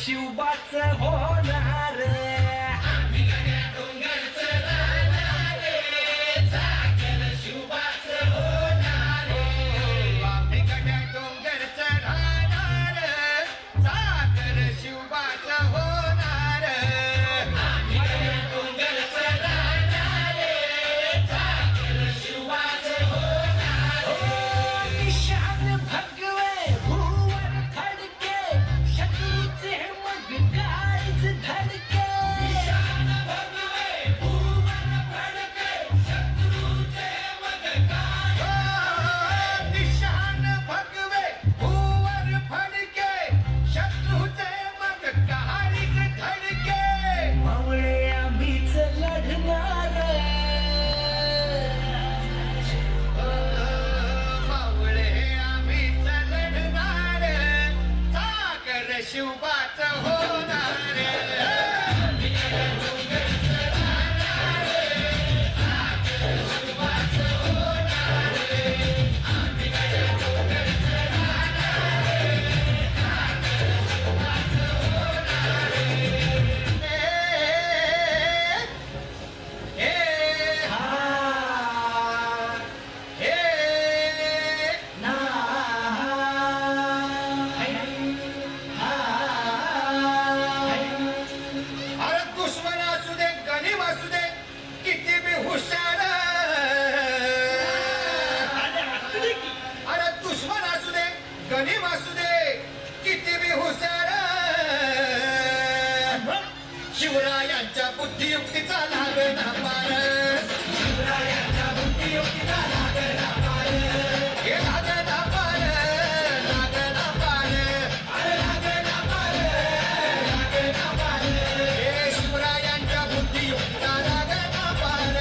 शिवबाच होणार शिवबाच होणार आम्हीकडे डोंगर चढणार सागर शिवबाच होणार आम्हीकडे डोंगर चढणार सागर शिवबाच होणार निशान भगवे भुवर खडके शत्रूचे मग कायच धडके निशान भगवे भुवर खडके शत्रूचे मग काय निशान भगवे भुवर फडके शत्रूचे मग काळीच धडके मावळे आम्हीच लढणार मावळे आम्हीच लढणार सागर शिवबाच होणार अरे दुश्मन असू दे गणिम असू दे किती बी हुशार अरे दुश्मन असू दे गणिम असू दे किती बी हुशार शिवरायांच्या बुद्धियुक्तीचा लागला पार शिवरायांच्या बुद्धियुक्तीचा लागला पार हे लागला पार लागला पार अरे लागला पार लागला पार हे शिवरायांच्या बुद्धियुक्तीचा लागला पार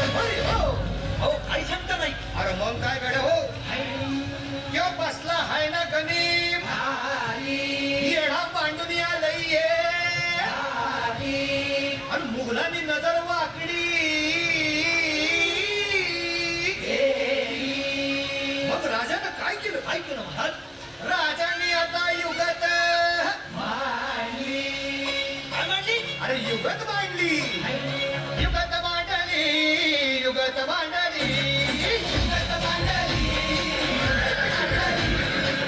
हो काही सांगता नाही अरे मग काय गड हो यो बसला हाय ना गणिम येडा पांडून आलंय आणि मुघलांनी नजर वाकडी मग राजानं काय केलं महाराज राजांनी आता युगत मांडली अरे युगत मांडली युगत मांडली युगत मांडली युगत मांडली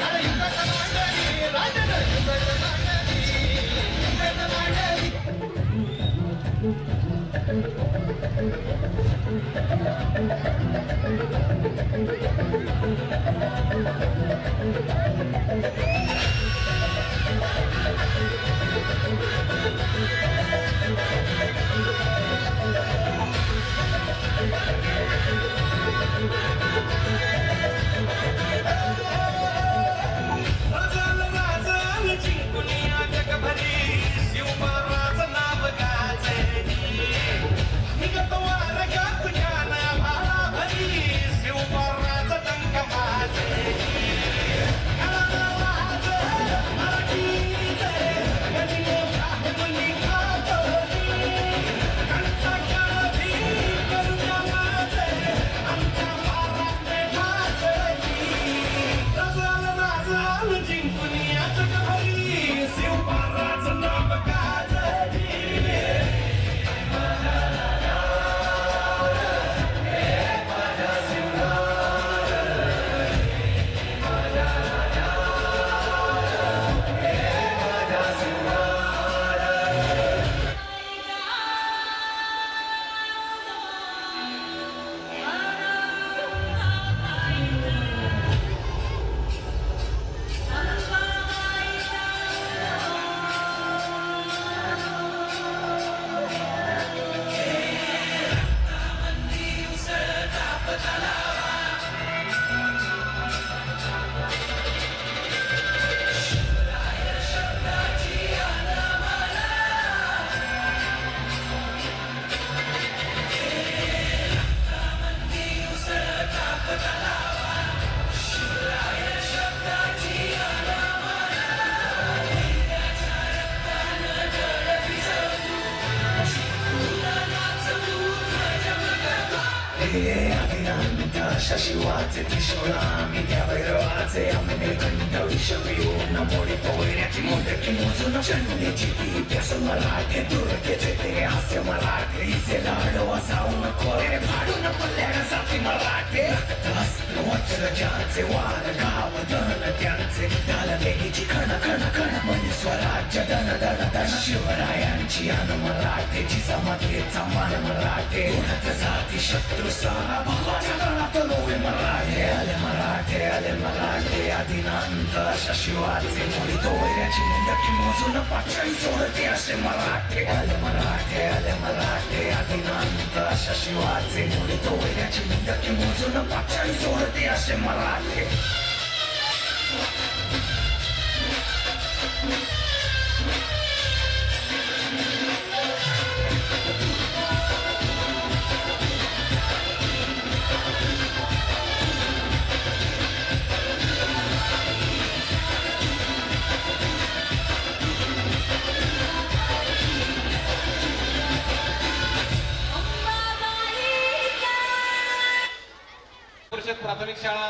अरे युगत मांडली राजानं युगत मांडली युगत मांडली When you सदाशिवाचे त्रिशूळ आम्ही त्या भैरवाचे आम्ही कंठ विषविऊन मोडी पोहण्याची मोदकी मोजून चंडीची ती व्यसन मराठे दुर्गेचे ते हास्य मराठे हिचे लाडवा जाऊन खोरे फाडून पल्ल्यासाठी मराठे वज्रजाचे वार गाव दन त्यांचे डालमेघीची खण खण खण म्हणी स्वराज्य दन दन दन शिवरायांची अन मराठेची समाधीचा मान मराठे उडत जाती शत्रू सारा भावाच्या गणात लोळे मराठे आले मराठे आदिनांत अशा शिवाचे मोडी तोयऱ्याची मुंडकी मोजून पाचळी सोडते असे मराठे आले मराठे आदिनांत अशा शिवाचे मोडी तोयऱ्याची मुंडकी मोजून पाचळी सोडते असे मराठे परिषद प्राथमिक शाळा